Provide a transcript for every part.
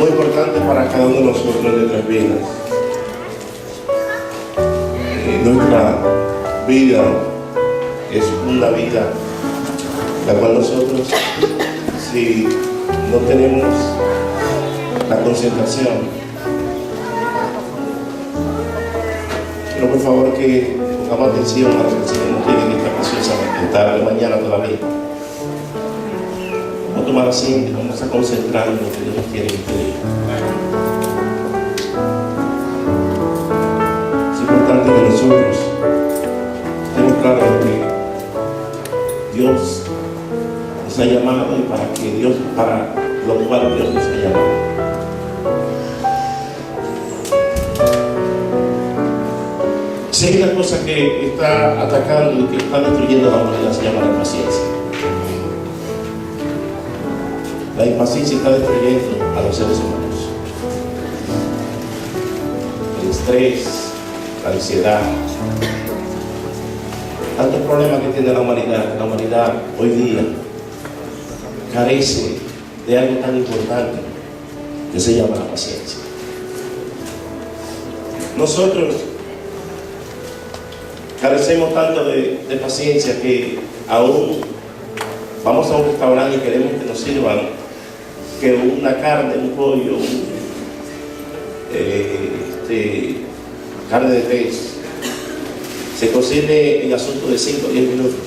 muy importante para cada uno de nosotros en nuestras vidas. Nuestra vida es una vida la cual nosotros, si no tenemos la concentración, pero por favor que pongamos atención a lo que el Señor nos tiene en esta preciosa tarde, mañana todavía. Vamos a tomar asiento y vamos a concentrarnos en lo que Dios nos quiere pedir. Es importante que nosotros estemos claros que Dios nos ha llamado y para lo cual Dios nos ha llamado. Si hay una cosa que está atacando y que está destruyendo la humanidad, se llama la impaciencia. La impaciencia está destruyendo a los seres humanos. El estrés, la ansiedad, tantos problemas que tiene la humanidad. La humanidad hoy día carece de algo tan importante que se llama la paciencia. Nosotros carecemos tanto de paciencia que aún vamos a un restaurante y queremos que nos sirvan que una carne, un pollo, carne de pez se cocine en asunto de 5 o 10 minutos.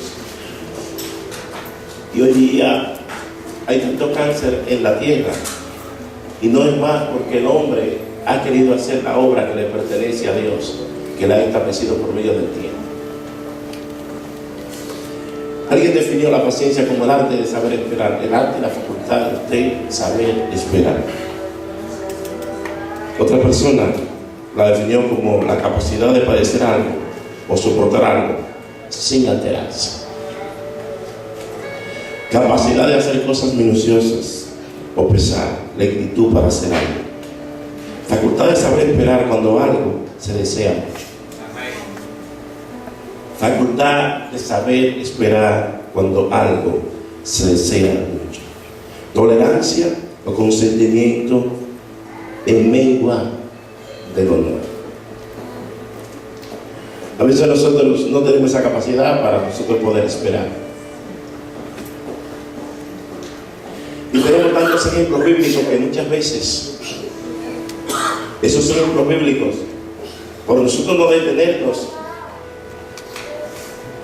Y hoy día hay tanto cáncer en la tierra, y no es más porque el hombre ha querido hacer la obra que le pertenece a Dios, que la ha establecido por medio del tiempo. Alguien definió la paciencia como el arte de saber esperar, el arte y la facultad de saber esperar. Otra persona la definió como la capacidad de padecer algo o soportar algo sin alterarse. Capacidad de hacer cosas minuciosas o pesar, lentitud para hacer algo. Facultad de saber esperar cuando algo se desea mucho. Facultad de saber esperar cuando algo se desea mucho. Tolerancia o consentimiento en mengua del honor. A veces nosotros no tenemos esa capacidad para nosotros poder esperar. Y tenemos tantos ejemplos bíblicos que muchas veces esos ejemplos bíblicos, por nosotros no detenernos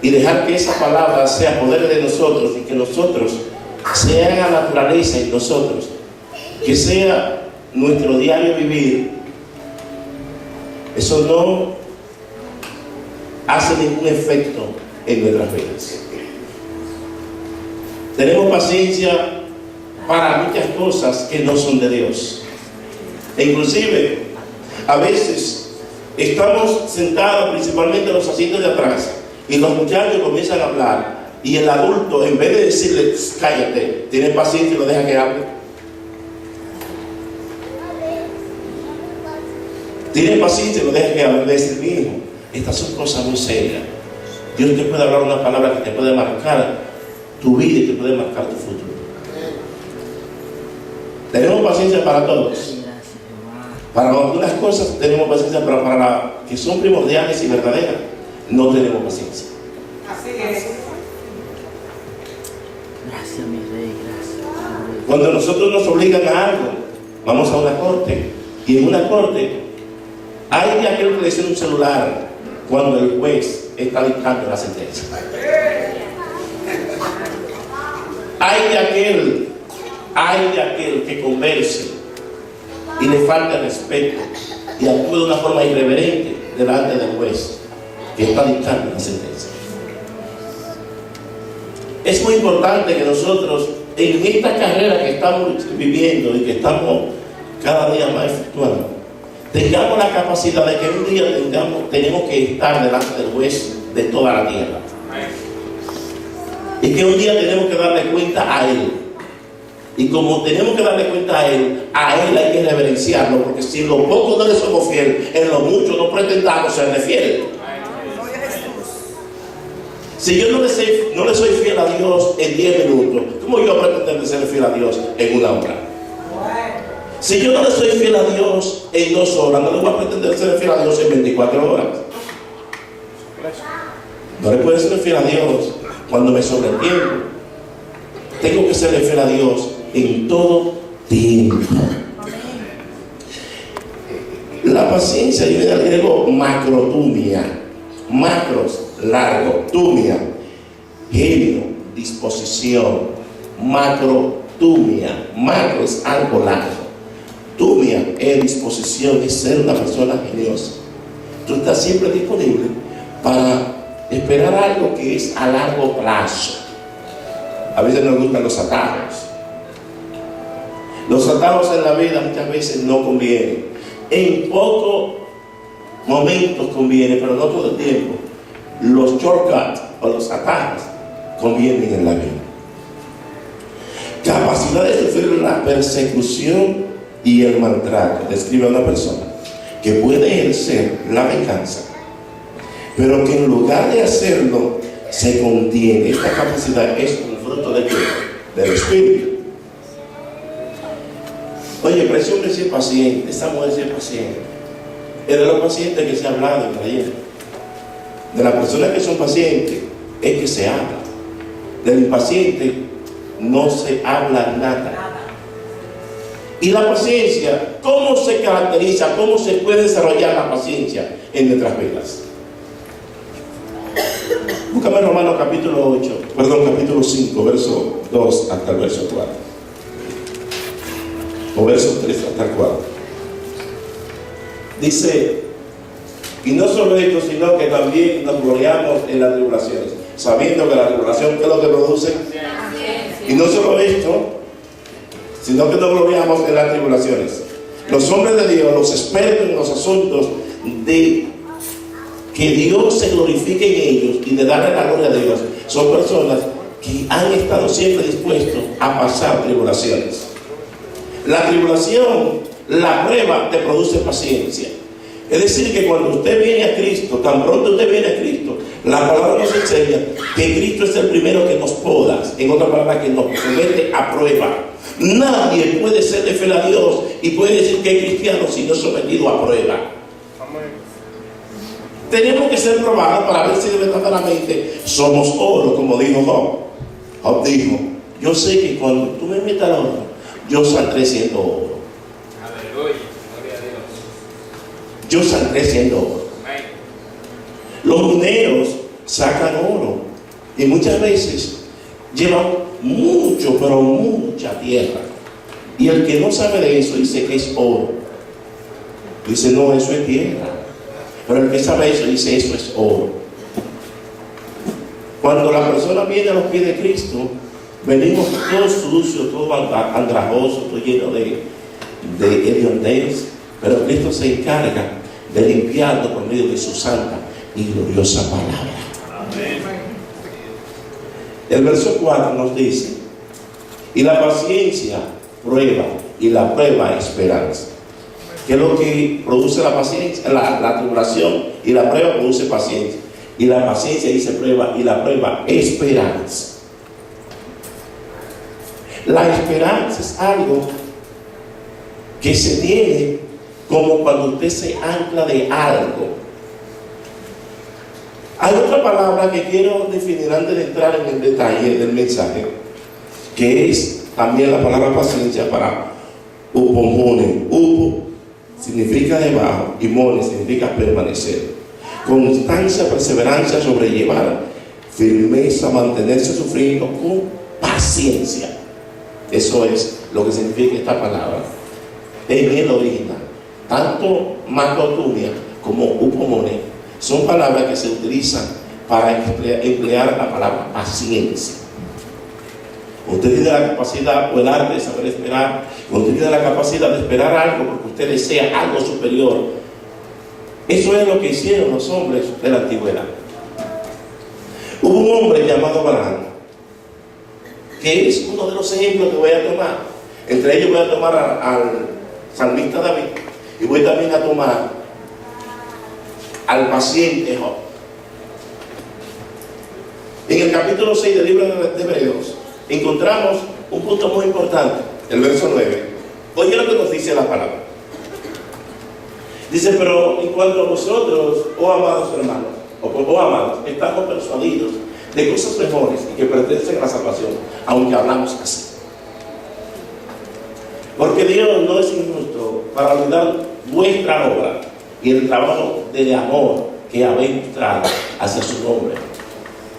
y dejar que esa palabra sea poder de nosotros y que nosotros sea la naturaleza en nosotros, que sea nuestro diario vivir, eso no hace ningún efecto en nuestras vidas. Tenemos paciencia para muchas cosas que no son de Dios. E inclusive, a veces estamos sentados principalmente en los asientos de atrás y los muchachos comienzan a hablar y el adulto, en vez de decirle cállate, tiene paciencia y lo deja que hable. Tiene paciencia y lo deja que hable. Dice, mi hijo, estas son cosas muy serias. Dios te puede hablar una palabra que te puede marcar tu vida y te puede marcar tu futuro. Tenemos paciencia para todos. Para algunas cosas tenemos paciencia, pero para las que son primordiales y verdaderas no tenemos paciencia. Así es. Gracias, mi rey, gracias. Cuando nosotros nos obligan a algo, vamos a una corte, y en una corte hay de aquel que le dice un celular cuando el juez está dictando la sentencia. Hay de aquel que converse y le falta respeto y actúa de una forma irreverente delante del juez que está dictando la sentencia. Es muy importante que nosotros en esta carrera que estamos viviendo y que estamos cada día más efectuando, tengamos la capacidad de que un día tenemos que estar delante del juez de toda la tierra, y que un día tenemos que darle cuenta a él. Y como tenemos que darle cuenta a él hay que reverenciarlo, porque si en lo poco no le somos fieles, en lo mucho no pretendamos serle fieles. Si yo no le soy fiel a Dios en 10 minutos, ¿cómo yo pretendo ser fiel a Dios en 1 hora? Si yo no le soy fiel a Dios en 2 horas, no le voy a pretender ser fiel a Dios en 24 horas. No le puedo ser fiel a Dios cuando me sobre el tiempo. Tengo que serle fiel a Dios en todo tiempo. La paciencia viene del griego macrotumia. Macros, largo, tumia, genio, disposición. Macrotumia. Macro es algo largo. Tumia es disposición, es ser una persona geniosa. Tú estás siempre disponible para esperar algo que es a largo plazo. A veces nos gustan los atajos. Los atajos en la vida muchas veces no convienen. En pocos momentos conviene, pero no todo el tiempo. Los shortcuts o los atajos convienen en la vida. Capacidad de sufrir la persecución y el maltrato. Describe a una persona que puede ejercer la venganza, pero que en lugar de hacerlo se contiene. Esta capacidad es un fruto de qué? Del Espíritu. Oye, pero ese hombre es paciente, esa mujer es paciente. Es de los pacientes que se ha hablado en ayer. De las personas que son pacientes es que se habla. Del impaciente no se habla nada. Y la paciencia, ¿cómo se caracteriza? ¿Cómo se puede desarrollar la paciencia en nuestras vidas? Búscame Romanos capítulo 5, verso 2 hasta el verso 4. O verso 3 hasta el 4. Dice, y no solo esto, sino que también nos gloriamos en las tribulaciones, sabiendo que la tribulación, ¿qué es lo que produce? Y no solo esto, sino que nos gloriamos en las tribulaciones. Los hombres de Dios, los expertos en los asuntos de que Dios se glorifique en ellos y de darle la gloria a Dios, son personas que han estado siempre dispuestos a pasar tribulaciones. La tribulación, la prueba, te produce paciencia. Es decir, que cuando usted viene a Cristo, tan pronto usted viene a Cristo, la palabra nos enseña que Cristo es el primero que nos poda, en otra palabra, que nos somete a prueba. Nadie puede ser de fiel a Dios y puede decir que es cristiano si no es sometido a prueba. Tenemos que ser probados para ver si verdaderamente somos oro, como dijo Job. Job dijo, yo sé que cuando tú me metas al horno, yo saldré siendo oro. Aleluya, gloria a Dios. Yo saldré siendo oro. Los mineros sacan oro y muchas veces llevan mucho, pero mucha tierra. Y el que no sabe de eso dice que es oro. Dice, no, eso es tierra. Pero el que sabe eso dice, eso es oro. Cuando la persona viene a los pies de Cristo, venimos todos sucios, todo andrajoso, todo lleno de hediondeos, pero Cristo se encarga de limpiarlo por medio de su santa y gloriosa palabra. Amén. El verso 4 nos dice, y la paciencia prueba, y la prueba esperanza. ¿Qué es lo que produce la paciencia? La tribulación, y la prueba produce paciencia. Y la paciencia dice prueba, y la prueba esperanza. La esperanza es algo que se tiene como cuando usted se ancla de algo. Hay otra palabra que quiero definir antes de entrar en el detalle del mensaje, que es también la palabra paciencia para upomone. Upo significa debajo y mone significa permanecer. Constancia, perseverancia, sobrellevar, firmeza, mantenerse sufriendo con paciencia. Eso es lo que significa esta palabra en el original. Tanto macrotumia como upomone son palabras que se utilizan para emplear la palabra paciencia. Usted tiene la capacidad o el arte de saber esperar. Usted tiene la capacidad de esperar algo porque usted desea algo superior. Eso es lo que hicieron los hombres de la antigüedad. Hubo un hombre llamado Abraham, que es uno de los ejemplos que voy a tomar. Entre ellos voy a tomar al salmista David y voy también a tomar al paciente Job. En el capítulo 6 del libro de Hebreos encontramos un punto muy importante, el verso 9. Oye lo que nos dice la palabra. Dice, pero en cuanto a vosotros, oh amados hermanos, oh amados, estamos persuadidos de cosas mejores y que pertenecen a la salvación, aunque hablamos así. Porque Dios no es injusto para olvidar vuestra obra y el trabajo de amor que habéis mostrado hacia su nombre,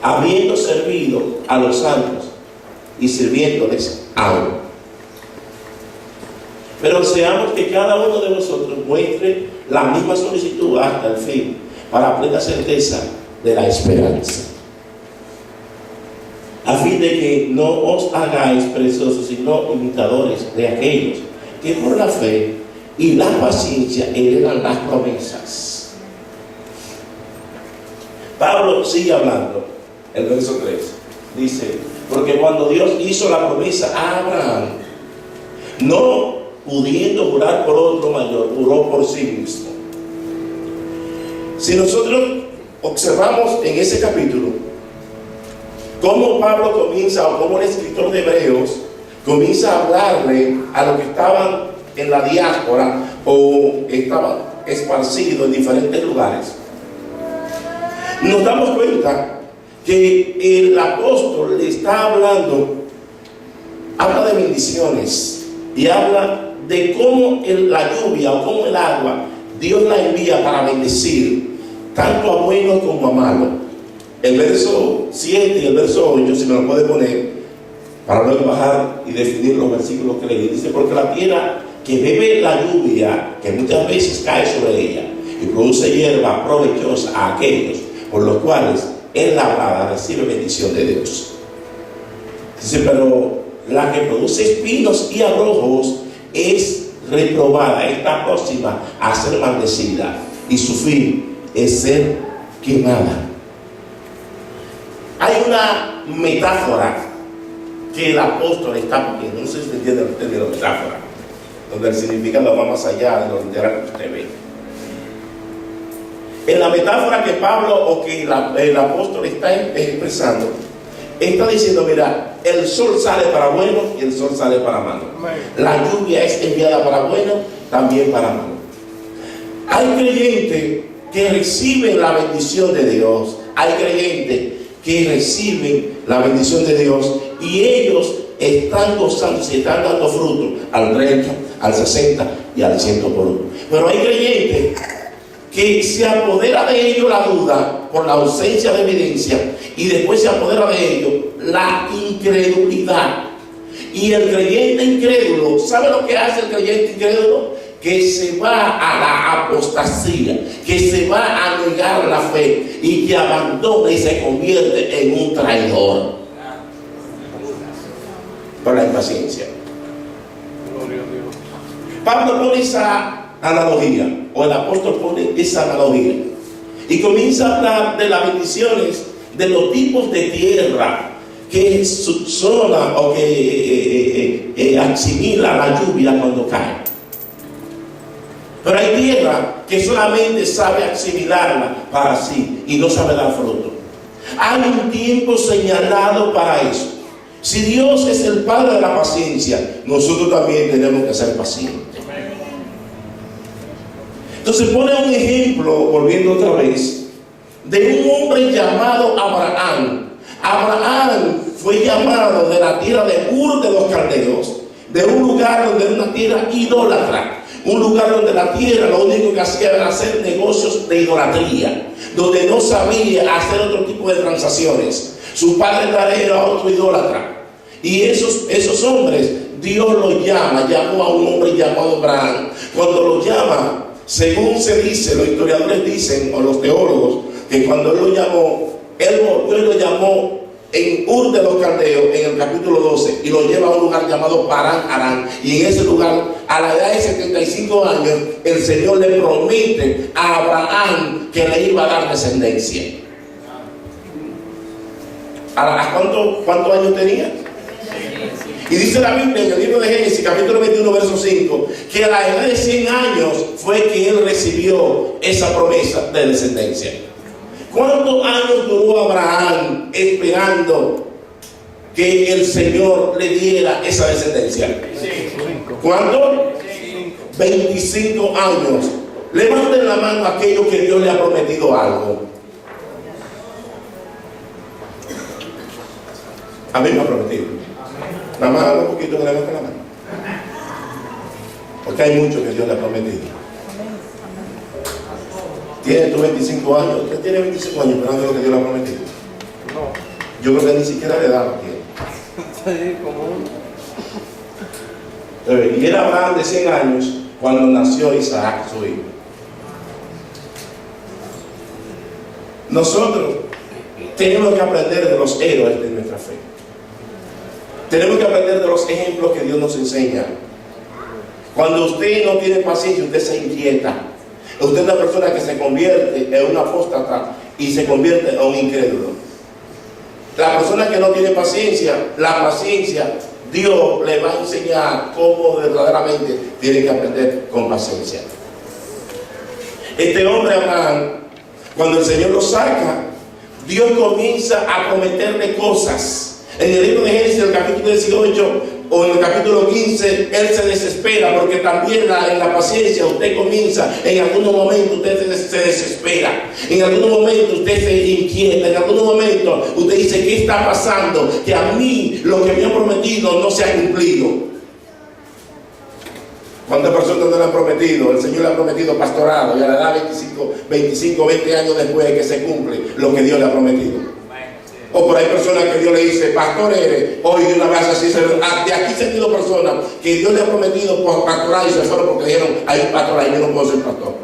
habiendo servido a los santos y sirviéndoles aún. Pero deseamos que cada uno de vosotros muestre la misma solicitud hasta el fin, para plena certeza de la esperanza, a fin de que no os hagáis perezosos, sino imitadores de aquellos que por la fe y la paciencia heredan las promesas. Pablo sigue hablando, el verso 3, dice, porque cuando Dios hizo la promesa a Abraham, no pudiendo jurar por otro mayor, juró por sí mismo. Si nosotros observamos en ese capítulo cómo Pablo comienza, o cómo el escritor de Hebreos comienza a hablarle a los que estaban en la diáspora o estaban esparcidos en diferentes lugares, nos damos cuenta que el apóstol le está hablando, habla de bendiciones y habla de cómo la lluvia o cómo el agua Dios la envía para bendecir tanto a buenos como a malos. El verso 7 y el verso 8, si me lo puede poner para luego bajar y definir los versículos que leí, dice, porque la tierra que bebe la lluvia que muchas veces cae sobre ella y produce hierba provechosa a aquellos por los cuales es labrada, recibe bendición de Dios. Dice, pero la que produce espinos y abrojos es reprobada, está próxima a ser maldecida y su fin es ser quemada. Hay una metáfora que el apóstol está poniendo, no sé si entiende el término metáfora, donde el significado va más allá de lo literal que usted ve. En la metáfora que Pablo o que el apóstol está expresando, está diciendo, mira, el sol sale para bueno y el sol sale para malo. La lluvia es enviada para bueno, también para malo. Hay creyentes que reciben la bendición de Dios. Hay creyentes que reciben la bendición de Dios y ellos están gozando, se están dando fruto al 30, al 60 y al 100 por uno. Pero hay creyentes que se apodera de ellos la duda por la ausencia de evidencia y después se apodera de ellos la incredulidad. Y el creyente incrédulo, ¿sabe lo que hace el creyente incrédulo? Que se va a la apostasía, que se va a negar la fe y que abandona y se convierte en un traidor por la impaciencia. Pablo pone esa analogía, o el apóstol pone esa analogía y comienza a hablar de las bendiciones de los tipos de tierra que subsona o que asimila la lluvia cuando cae. Pero hay tierra que solamente sabe asimilarla para sí y no sabe dar fruto. Hay un tiempo señalado para eso. Si Dios es el Padre de la paciencia, nosotros también tenemos que ser pacientes. Entonces pone un ejemplo, volviendo otra vez, de un hombre llamado Abraham. Abraham fue llamado de la tierra de Ur de los Caldeos, de un lugar donde era una tierra idólatra, un lugar donde la tierra lo único que hacía era hacer negocios de idolatría, donde no sabía hacer otro tipo de transacciones. Su padre era otro idólatra. Y esos hombres, Dios los llamó a un hombre llamado Abraham. Cuando lo llama, según se dice, los historiadores dicen, o los teólogos, que cuando él lo llamó, él lo llamó en Ur de los Caldeos, en el capítulo 12, y lo lleva a un lugar llamado Parán Arán. Y en ese lugar, a la edad de 75 años, el Señor le promete a Abraham que le iba a dar descendencia. ¿A cuántos años tenía? Y dice la Biblia en el libro de Génesis, capítulo 21, verso 5, que a la edad de 100 años fue que él recibió esa promesa de descendencia. ¿Cuántos años duró Abraham esperando que el Señor le diera esa descendencia? ¿Cuánto? 25 años. Levanten la mano a aquellos que Dios le ha prometido algo. A mí me ha prometido. Nada más un poquito que levanten la mano. Porque hay muchos que Dios le ha prometido. Tiene tus 25 años. Usted tiene 25 años esperando lo que Dios le ha prometido. No. Yo creo que ni siquiera le daba tiempo. Y era Abraham de 100 años cuando nació Isaac, su hijo. Nosotros tenemos que aprender de los héroes de nuestra fe. Tenemos que aprender de los ejemplos que Dios nos enseña. Cuando usted no tiene paciencia, usted se inquieta. Usted es una persona que se convierte en un apóstata y se convierte en un incrédulo. La persona que no tiene paciencia, la paciencia, Dios le va a enseñar cómo verdaderamente tiene que aprender con paciencia. Este hombre Abraham, cuando el Señor lo saca, Dios comienza a prometerle cosas. En el libro de Génesis, el capítulo 18 o en el capítulo 15, él se desespera porque también en la paciencia usted comienza, en algún momento usted se desespera, en algún momento usted se inquieta, en algún momento usted dice: ¿qué está pasando? Que a mí lo que me han prometido no se ha cumplido. ¿Cuántas personas no le han prometido? El Señor le ha prometido pastorado y a la edad 25, 20 años después de que se cumple lo que Dios le ha prometido. O por ahí personas que Dios le dice: pastor eres, hoy de una vez así. De aquí se han ido personas que Dios le ha prometido por pastoral y se fueron porque dijeron: hay un pastor ahí, yo no puedo ser pastor.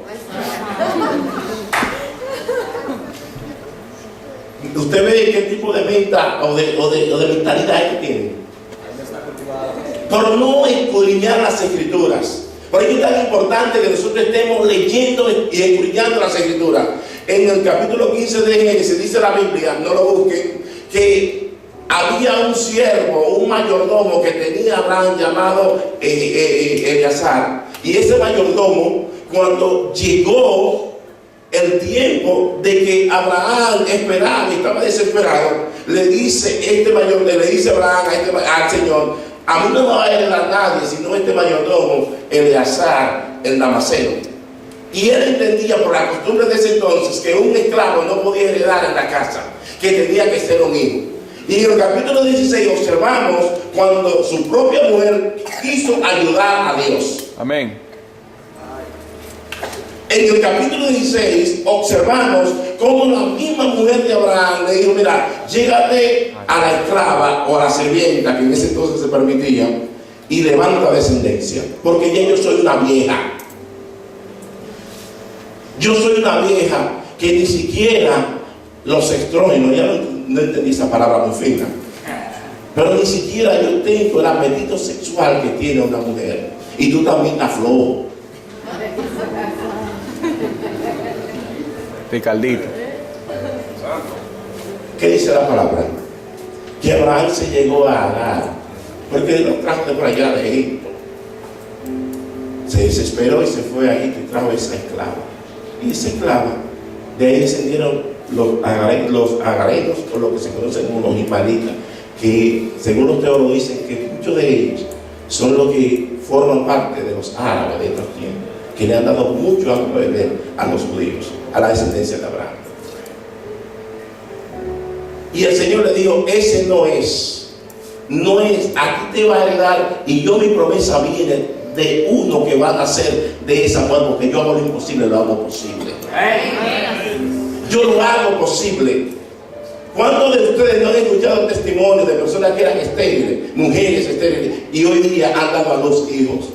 Usted ve qué tipo de menta o de mentalidad es que tienen. Por no escudriñar las escrituras. Por ello es tan importante que nosotros estemos leyendo y escudriñando las escrituras. En el capítulo 15 de Génesis dice la Biblia, no lo busquen, que había un siervo, un mayordomo que tenía Abraham llamado Eleazar. Y ese mayordomo, cuando llegó el tiempo de que Abraham esperaba y estaba desesperado, le dice Abraham al Señor: a mí no me va a heredar nadie sino este mayordomo Eleazar, el damaseno. Y él entendía por la costumbre de ese entonces que un esclavo no podía heredar en la casa, que tenía que ser un hijo. Y en el capítulo 16 observamos cuando su propia mujer quiso ayudar a Dios. Amén. En el capítulo 16 observamos cómo la misma mujer de Abraham le dijo: mira, llégate a la esclava o a la sirvienta, que en ese entonces se permitía, y levanta descendencia, porque ya yo soy una vieja. Yo soy una vieja que ni siquiera los estrógenos, ya no entendí esa palabra muy fina, pero ni siquiera yo tengo el apetito sexual que tiene una mujer. Y tú también estás flojo. Ricardito. ¿Qué dice la palabra? Que Abraham se llegó a Agar, porque él lo trajo de por allá de Egipto. Se desesperó y se fue a Egipto y trajo esa esclava. Y esa esclava, de ahí descendieron los agarenos, o lo que se conocen como los ismaelitas, que según los teólogos dicen que muchos de ellos son los que forman parte de los árabes de estos tiempos, que le han dado mucho a beber a los judíos, a la descendencia de Abraham. Y el Señor le dijo: ese no es, aquí te va a heredar, y yo mi promesa viene de uno que va a nacer de esa mujer, porque yo hago lo imposible, lo hago posible. Yo lo hago posible. ¿Cuántos de ustedes no han escuchado testimonios de personas que eran estériles, mujeres estériles, y hoy día han dado a los hijos?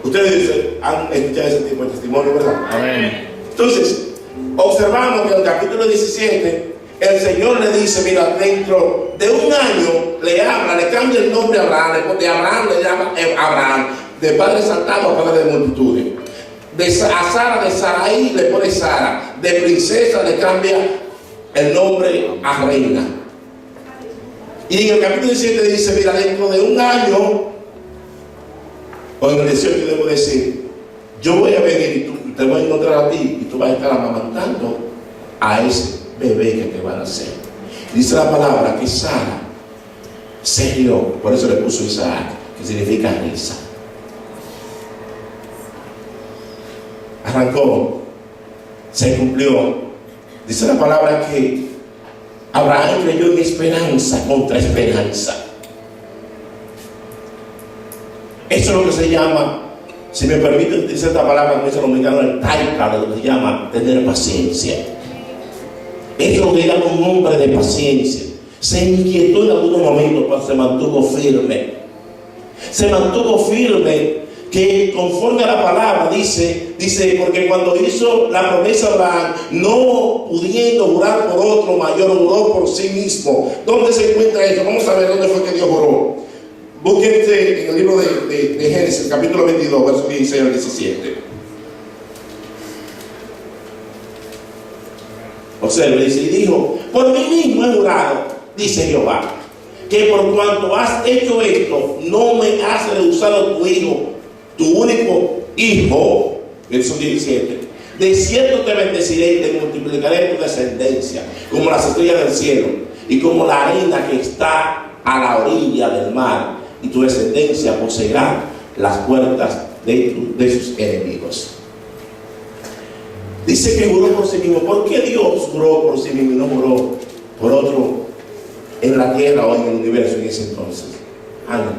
Ustedes han escuchado ese tipo de testimonio, ¿verdad? Amén. Entonces, observamos que en el capítulo 17, el Señor le dice: mira, dentro de un año le habla, le cambia el nombre a Abraham, de Abraham le llama Abraham, de padre saltado a padre de multitudes. A Sara, de Sarai le pone Sara, de princesa le cambia el nombre a reina. Y en el capítulo 17 dice: mira, dentro de un año, o en el 18 debo decir, yo voy a venir y te voy a encontrar a ti y tú vas a estar amamantando a ese bebé que te van a hacer. Dice la palabra que Sara Se rió, por eso le puso Isaac, que significa risa. Arrancó, se cumplió. Dice la palabra que Abraham creyó en esperanza contra esperanza. Eso es lo que se llama, si me permiten utilizar esta palabra, como dice el dominicano, el taika, lo que se llama tener paciencia. Es lo que llama un hombre de paciencia. Se inquietó en algunos momentos, pero se mantuvo firme. Se mantuvo firme, que conforme a la palabra dice, porque cuando hizo la promesa a Abraham, no pudiendo jurar por otro mayor, juró por sí mismo. ¿Dónde se encuentra eso? Vamos a ver dónde fue que Dios juró. Búsquense en el libro de Génesis, capítulo 22, versos 16 al 17. Observe, dice, y dijo: por mí mismo he jurado, dice Jehová, que por cuanto has hecho esto, no me has rehusado tu hijo, tu único hijo. Verso 17. De cierto te bendeciré y te multiplicaré tu descendencia, como las estrellas del cielo, y como la arena que está a la orilla del mar, y tu descendencia poseerá las puertas de sus enemigos. Dice que juró por sí mismo. ¿Por qué Dios juró por sí mismo y no juró por otro en la tierra o en el universo en ese entonces? Ana,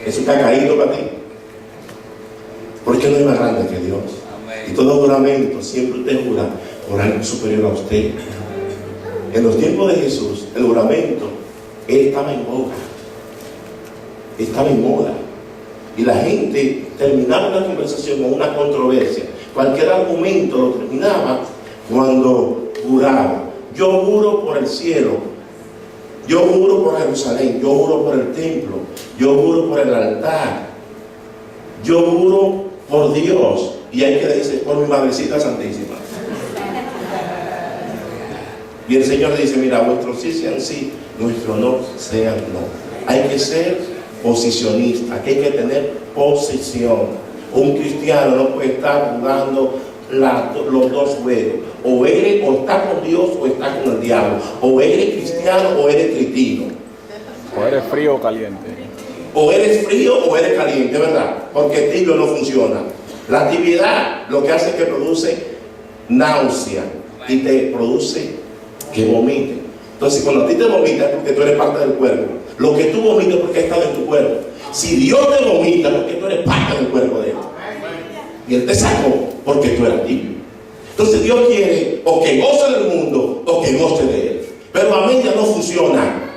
¿es un cacaíto para ti? ¿Por qué no es más grande que Dios? Y todo juramento, siempre usted jura por algo superior a usted. En los tiempos de Jesús, el juramento, él estaba en boga, estaba en moda. Y la gente terminaba una conversación o una controversia, cualquier argumento lo terminaba cuando juraba. Yo juro por el cielo, yo juro por Jerusalén, yo juro por el templo, yo juro por el altar, yo juro por Dios. Y hay que decir por mi madrecita santísima. Y el Señor dice: mira, vuestros sí sean sí, nuestros no sean no. Hay que ser posicionista, que hay que tener posición. Un cristiano no puede estar jugando los dos juegos. O está con Dios o está con el diablo. O eres cristiano o eres cretino. O eres frío o caliente. O eres frío o eres caliente, ¿verdad? Porque el tibio no funciona. La tibiedad lo que hace es que produce náusea y te produce que vomite. Entonces, cuando a ti te vomita es porque tú eres parte del cuerpo. Lo que tú vomitas es porque ha estado en tu cuerpo. Si Dios te vomita es porque tú eres parte del cuerpo de Él. Y Él te sacó porque tú eras tibio. Entonces Dios quiere o que goce del mundo o que goce de Él. Pero a mí ya no funciona.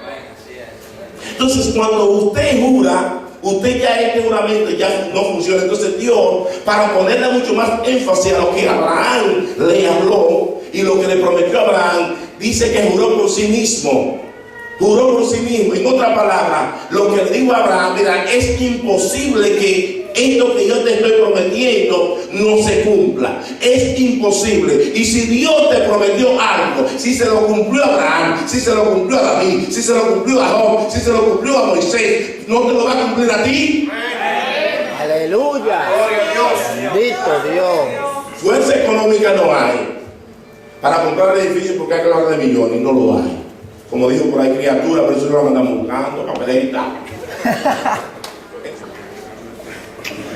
Entonces, cuando usted jura, usted ya este juramento ya no funciona. Entonces Dios, para ponerle mucho más énfasis a lo que Abraham le habló y lo que le prometió a Abraham, dice que juró por sí mismo. Juró por sí mismo. En otra palabra, lo que le dijo a Abraham: mira, es imposible que esto que yo te estoy prometiendo no se cumpla. Es imposible. Y si Dios te prometió algo, si se lo cumplió a Abraham, si se lo cumplió a David, si se lo cumplió a Job, si se lo cumplió a Moisés, ¿no te lo va a cumplir a ti? Aleluya. Bendito Dios. Fuerza económica no hay para comprar el edificio, porque hay que hablar de millones y no lo hay. Como dijo por ahí, criatura, por eso lo andamos buscando, papeleta.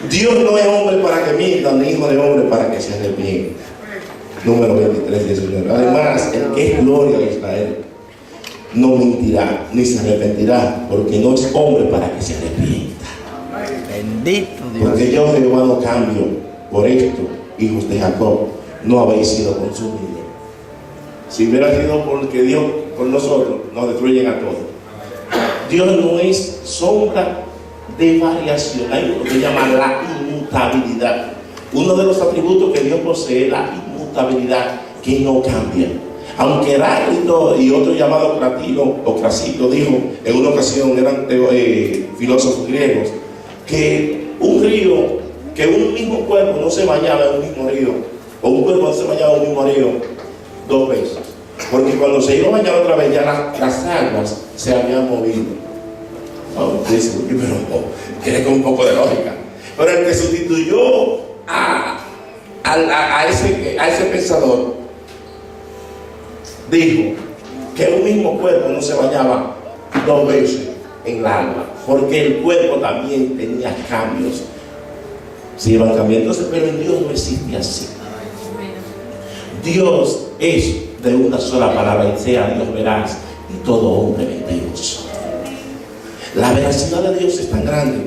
Dios no es hombre para que mienta, ni hijo de hombre para que se arrepienta. Número 23, 19. Además, el que es gloria de Israel no mentirá, ni se arrepentirá, porque no es hombre para que se arrepienta. Bendito Dios. Porque yo, Jehová, no cambio. Por esto, hijos de Jacob, no habéis sido consumidos. Si hubiera sido porque Dios por nosotros, nos destruyen a todos. Dios no es sombra de variación. Hay lo que se llama la inmutabilidad. Uno de los atributos que Dios posee, la inmutabilidad, que no cambia. Aunque Heráclito y otro llamado Cratilo o Crasito dijo en una ocasión, eran filósofos griegos, que un río, que un mismo cuerpo no se bañaba en un mismo río, o un cuerpo no se bañaba en un mismo río dos veces, porque cuando se iba a bañar otra vez ya las aguas se habían movido. Dice, pero tiene con un poco de lógica. Pero el que sustituyó a ese pensador dijo que un mismo cuerpo no se bañaba 2 veces en la alma, porque el cuerpo también tenía cambios. Se iban cambiando, entonces, pero en Dios no existe así. Dios es de una sola palabra, y sea Dios veraz y todo hombre mentiroso. La veracidad de Dios es tan grande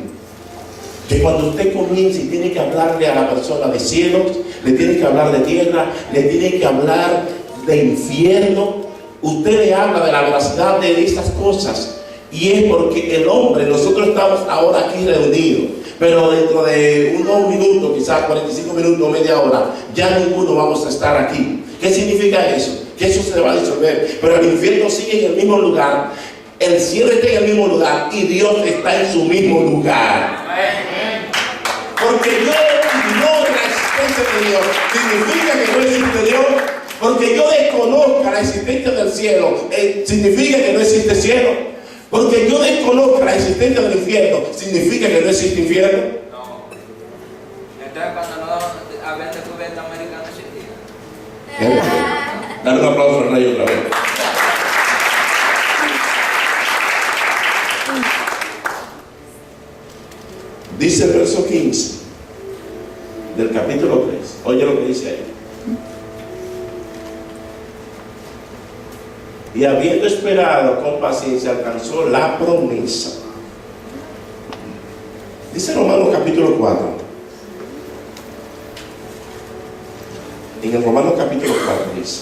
que cuando usted comienza y tiene que hablarle a la persona de cielos, le tiene que hablar de tierra, le tiene que hablar de infierno, usted le habla de la veracidad de estas cosas. Y es porque el hombre, nosotros estamos ahora aquí reunidos, pero dentro de unos minutos, quizás 45 minutos, media hora, ya ninguno vamos a estar aquí. ¿Qué significa eso? Que eso se va a disolver, pero el infierno sigue en el mismo lugar, el cielo está en el mismo lugar y Dios está en su mismo lugar. Porque yo ignoro la existencia de Dios, significa que no existe Dios. Porque yo desconozca la existencia del cielo, significa que no existe cielo. Porque yo desconozca la existencia del infierno, significa que no existe infierno. No. Entonces cuando no había descubierto América no existía. Dale un aplauso al rey otra vez. Dice el verso 15 del capítulo 3. Oye lo que dice ahí. Y habiendo esperado con paciencia, alcanzó la promesa. Dice Romanos capítulo 4. En el Romanos capítulo 4 dice: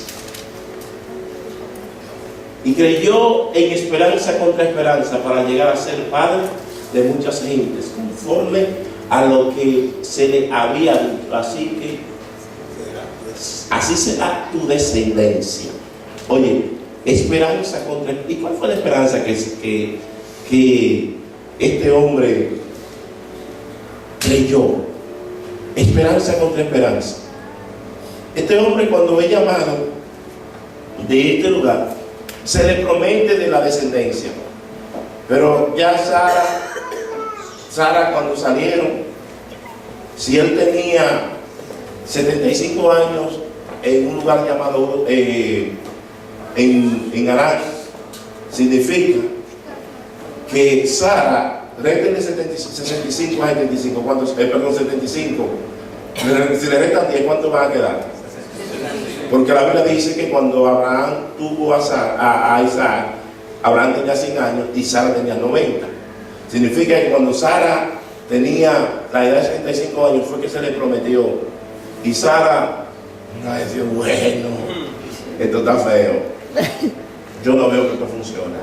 y creyó en esperanza contra esperanza para llegar a ser padre de muchas gentes, conforme a lo que se le había dicho. Así será tu descendencia. Oye, esperanza contra... ¿Y cuál fue la esperanza que este hombre creyó? Esperanza contra esperanza. Este hombre, cuando es llamado de este lugar, se le promete de la descendencia. Pero ya Sara cuando salieron, si él tenía 75 años en un lugar llamado en Arán, significa que Sara debe de 65 a 75, ¿cuántos? Perdón, 75. Si le restan 10, ¿cuántos van a quedar? Porque la Biblia dice que cuando Abraham tuvo a Isaac, Abraham tenía 100 años y Sara tenía 90. Significa que cuando Sara tenía la edad de 75 años fue que se le prometió. Y Sara no decía, bueno, esto está feo. Yo no veo que esto funciona.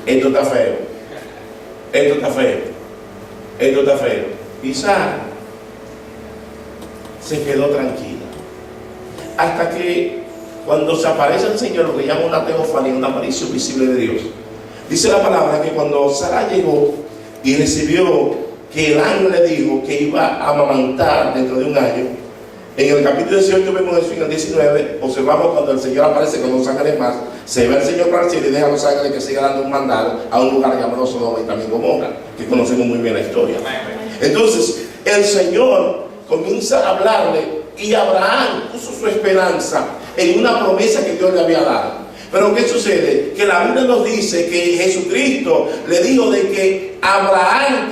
Esto está feo. Esto está feo. Esto está feo. Y Sara se quedó tranquila. Hasta que cuando se aparece el Señor, lo que llama una teofanía, una aparición visible de Dios, dice la palabra que cuando Sara llegó y recibió que el ángel le dijo que iba a amamantar dentro de un año, en el capítulo 18 vemos eso, en el 19 observamos cuando el Señor aparece con los ángeles más, se ve el Señor para el cielo y deja a los ángeles que sigan dando un mandado a un lugar llamado Sodoma y también Gomorra, que conocemos muy bien la historia. Entonces el Señor comienza a hablarle y Abraham puso su esperanza en una promesa que Dios le había dado. Pero ¿qué sucede? Que la Biblia nos dice que Jesucristo le dijo de que Abraham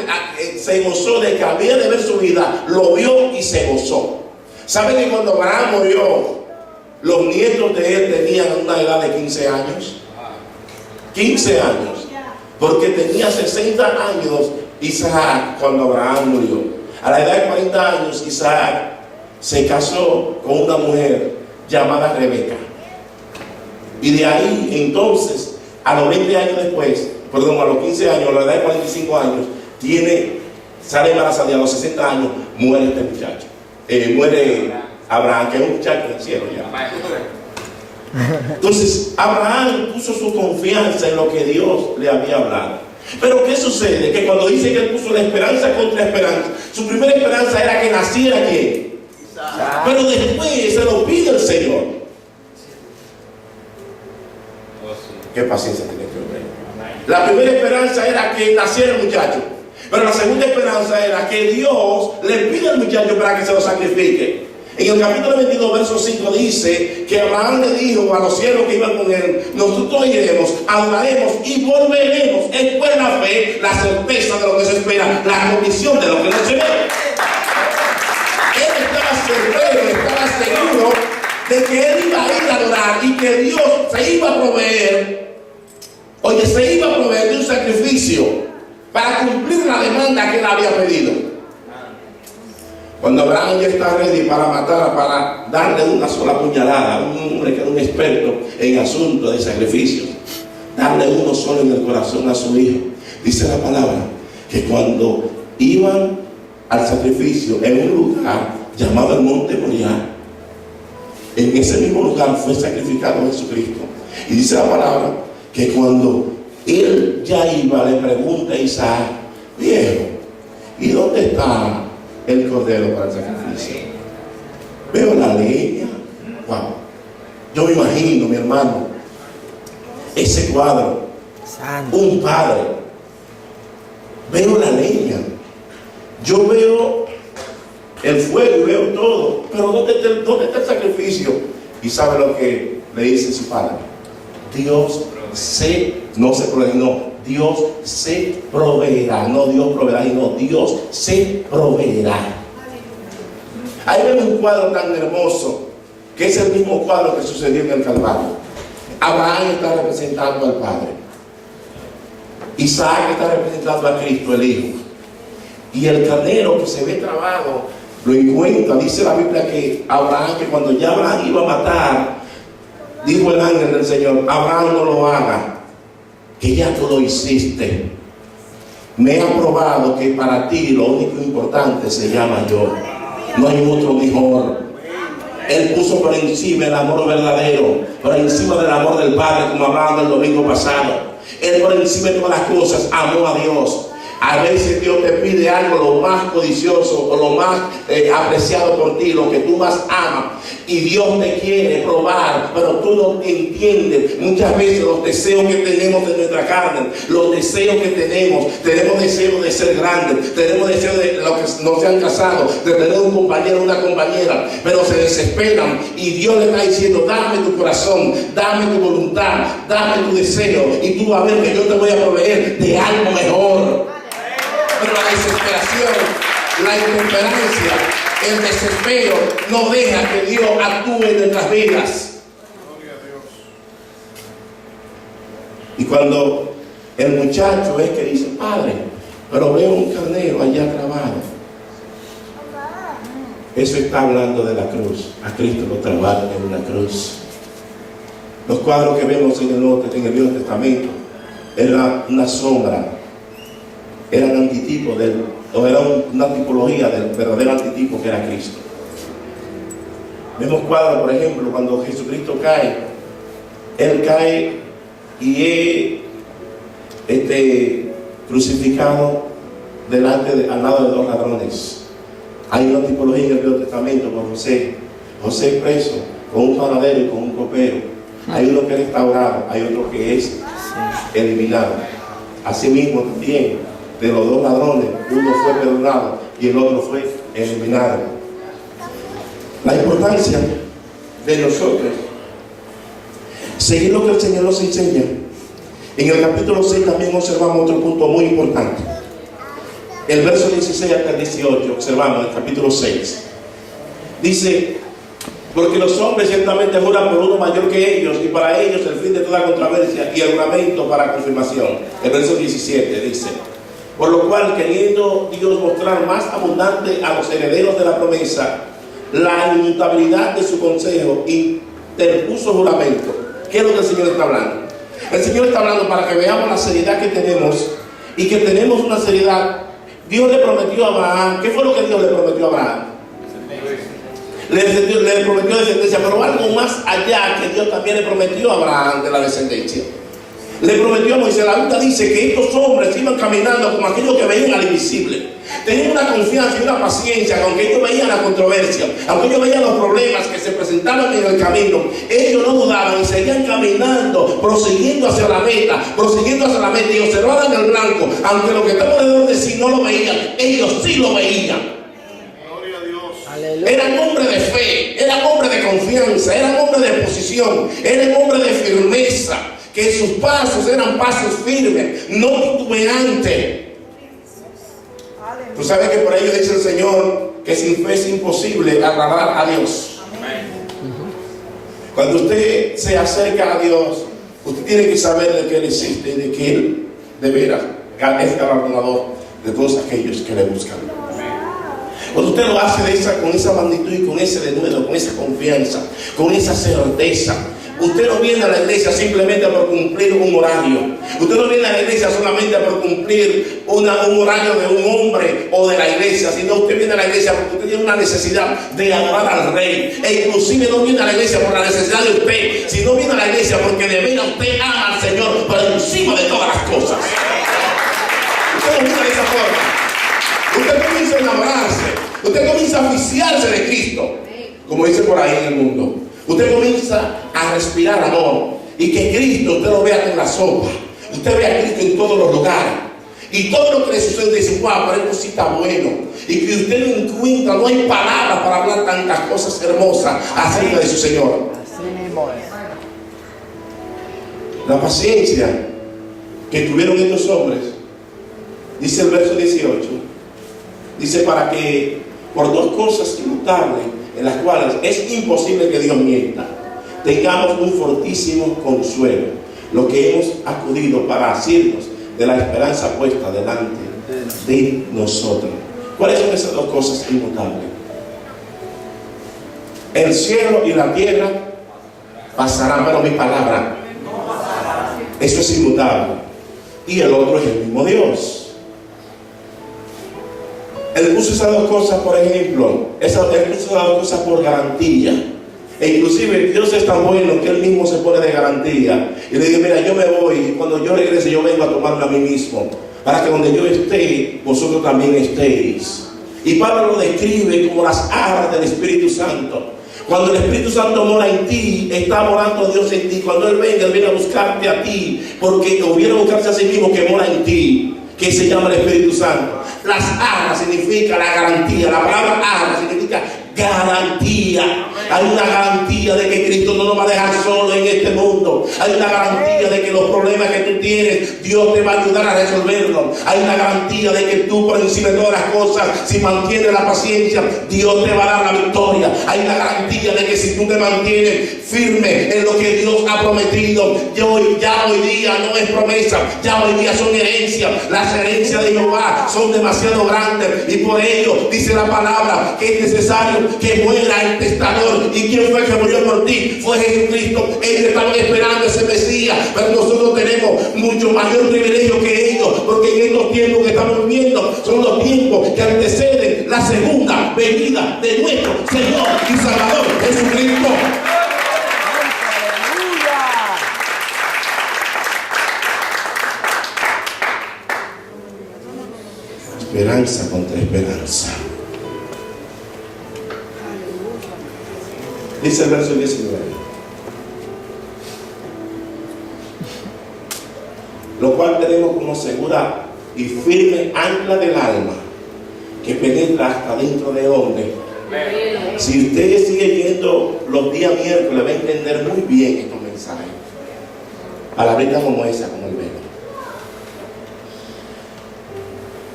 se gozó de que había de ver su vida, lo vio y se gozó. ¿Saben que cuando Abraham murió, los nietos de él tenían una edad de 15 años? 15 años. Porque tenía 60 años Isaac cuando Abraham murió. A la edad de 40 años Isaac se casó con una mujer llamada Rebeca. Y de ahí entonces, a los 20 años después, perdón, a los 15 años, a la edad de 45 años, sale embarazada y a los 60 años muere este muchacho. Muere Abraham, que es un muchacho del cielo ya. Entonces, Abraham puso su confianza en lo que Dios le había hablado. Pero ¿qué sucede? Que cuando dice que él puso la esperanza contra esperanza, su primera esperanza era que naciera ¿quién? Pero después se lo pide el Señor. Qué paciencia tiene que hombre. La primera esperanza era que naciera el muchacho. Pero la segunda esperanza era que Dios le pide al muchacho para que se lo sacrifique. En el capítulo 22, verso 5 dice que Abraham le dijo a los siervos que iban con él: nosotros iremos, adoraremos y volveremos. Es pues la fe, la certeza de lo que se espera, la convicción de lo que no se ve. Él estaba certero, estaba seguro de que él iba a ir a adorar y que Dios se iba a proveer, oye, se iba a proveer de un sacrificio para cumplir la demanda que él había pedido. Cuando Abraham ya está ready para matar, para darle una sola puñalada, un hombre que era un experto en asuntos de sacrificios, darle uno solo en el corazón a su hijo, dice la palabra que cuando iban al sacrificio en un lugar llamado el Monte Moriah, en ese mismo lugar fue sacrificado Jesucristo. Y dice la palabra que cuando él ya iba, le pregunta a Isaac: viejo, ¿y dónde está el cordero para el sacrificio? Veo la leña. Wow. Yo me imagino, mi hermano, ese cuadro. Santo. Un padre. Veo la leña. Yo veo el fuego y veo todo. Pero ¿dónde está el sacrificio? Y sabe lo que le dice su padre: Dios Dios se proveerá. No Dios proveerá, sino Dios se proveerá. Ahí vemos un cuadro tan hermoso, que es el mismo cuadro que sucedió en el Calvario. Abraham está representando al Padre, Isaac está representando a Cristo, el Hijo, y el carnero que se ve trabado lo encuentra. Dice la Biblia que Abraham, que cuando ya Abraham iba a matar, dijo el ángel del Señor: Abraham, no lo haga, que ya tú lo hiciste. Me ha probado que para ti lo único importante se llama yo. No hay otro mejor. Él puso por encima el amor verdadero, por encima del amor del Padre, como hablábamos el domingo pasado. Él por encima de todas las cosas amó a Dios. A veces Dios te pide algo, lo más codicioso o lo más apreciado por ti, lo que tú más amas, y Dios te quiere probar, pero tú no entiendes. Muchas veces los deseos que tenemos de nuestra carne, los deseos que tenemos deseos de ser grandes, tenemos deseos de los que no se han casado, de tener un compañero o una compañera, pero se desesperan, y Dios le está diciendo: dame tu corazón, dame tu voluntad, dame tu deseo, y tú vas a ver que yo te voy a proveer de algo mejor. Pero la desesperación, la intemperancia, el desespero no deja que Dios actúe en nuestras vidas. Y cuando el muchacho es que dice: Padre, pero veo un carnero allá clavado, eso está hablando de la cruz. A Cristo lo clavaron en una cruz. Los cuadros que vemos en el Nuevo Testamento eran una sombra, eran antitipos era una tipología del verdadero antitipo que era Cristo. Vemos cuadros, por ejemplo, cuando Jesucristo cae, Él cae y es crucificado al lado de dos ladrones. Hay una tipología en el Nuevo Testamento con José preso, con un panadero y con un copero. Hay uno que es restaurado, hay otro que es eliminado. Asimismo también, de los dos ladrones, uno fue perdonado y el otro fue eliminado. La importancia de nosotros seguir lo que el Señor nos enseña. En el capítulo 6 también observamos otro punto muy importante. El verso 16 hasta el 18, observamos el capítulo 6. Dice: porque los hombres ciertamente juran por uno mayor que ellos, y para ellos el fin de toda controversia y el juramento para confirmación. El verso 17 dice: por lo cual, queriendo Dios mostrar más abundante a los herederos de la promesa la inmutabilidad de su consejo, interpuso juramento. ¿Qué es lo que el Señor está hablando? El Señor está hablando para que veamos la seriedad que tenemos, y que tenemos una seriedad. Dios le prometió a Abraham. ¿Qué fue lo que Dios le prometió a Abraham? Le prometió descendencia, pero algo más allá que Dios también le prometió a Abraham de la descendencia. Le prometió a Moisés. La Biblia dice que estos hombres iban caminando como aquellos que veían al invisible. Tenían una confianza y una paciencia, aunque ellos veían la controversia, aunque ellos veían los problemas que se presentaban en el camino, ellos no dudaban y seguían caminando, prosiguiendo hacia la meta, y observaban el blanco, aunque lo que estaba alrededor de sí no lo veían, ellos sí lo veían. Aleluya. Eran hombres de fe, eran hombres de confianza, eran hombres de posición, eran hombres de firmeza, que sus pasos eran pasos firmes, no titubeantes. Tú sabes que por ello dice el Señor que sin fe es imposible agradar a Dios. Cuando usted se acerca a Dios, usted tiene que saber de que Él existe y de que Él de veras es galardonador de todos aquellos que le buscan. Cuando usted lo hace con esa magnitud y con ese denuedo, con esa confianza, con esa certeza, usted no viene a la iglesia simplemente por cumplir un horario. Usted no viene a la iglesia solamente por cumplir un horario de un hombre o de la iglesia, sino usted viene a la iglesia porque usted tiene una necesidad de adorar al Rey. E inclusive no viene a la iglesia por la necesidad de usted, sino viene a la iglesia porque de veras usted ama al Señor por encima de todas las cosas. Usted no viene de esa forma. Usted comienza a enamorarse. Usted comienza a aficiarse de Cristo, como dice por ahí en el mundo. Usted comienza a respirar amor y que Cristo usted lo vea en la sopa, usted ve a Cristo en todos los lugares y todo lo que le sucede dice, wow, pero esto sí está bueno, y que usted no encuentra, no hay palabras para hablar tantas cosas hermosas acerca de su Señor. La paciencia que tuvieron estos hombres, dice el verso 18, dice para que por dos cosas inmutables en las cuales es imposible que Dios mienta, tengamos un fortísimo consuelo, lo que hemos acudido para asirnos de la esperanza puesta delante de nosotros. ¿Cuáles son esas dos cosas inmutables? El cielo y la tierra pasarán, pero mi palabra, eso es inmutable. Y el otro es el mismo Dios. Él puso esas dos cosas, por ejemplo, él puso esas dos cosas por garantía. E inclusive Dios es tan bueno que Él mismo se pone de garantía. Y le dice, mira, yo me voy y cuando yo regrese yo vengo a tomarme a mí mismo, para que donde yo esté, vosotros también estéis. Y Pablo lo describe como las alas del Espíritu Santo. Cuando el Espíritu Santo mora en ti, está morando Dios en ti. Cuando Él venga, Él viene a buscarte a ti, porque o viene a buscarse a sí mismo que mora en ti, que se llama el Espíritu Santo. Las alas significa la garantía. La palabra alas significa garantía. Hay una garantía de que Cristo no nos va a dejar solo en este mundo. Hay una garantía de que los problemas que tú tienes, Dios te va a ayudar a resolverlos. Hay una garantía de que tú, por encima de todas las cosas, si mantienes la paciencia, Dios te va a dar la victoria. Hay una garantía de que si tú te mantienes firme en lo que Dios ha prometido, ya hoy día no es promesa, ya hoy día son herencias. Las herencias de Jehová son demasiado grandes y por ello dice la palabra que es necesario que muera el testador. ¿Y quién fue el que murió por ti? Fue Jesucristo. Ellos estaban esperando ese Mesías, pero nosotros tenemos mucho mayor privilegio que ellos, porque en estos tiempos que estamos viviendo son los tiempos que anteceden la segunda venida de nuestro Señor y Salvador Jesucristo. Esperanza contra esperanza. Dice el verso 19. Lo cual tenemos como segura y firme ancla del alma, que penetra hasta dentro de hombre. Si usted sigue yendo los días miércoles, va a entender muy bien estos mensajes. Palabritas como esa, como el velo.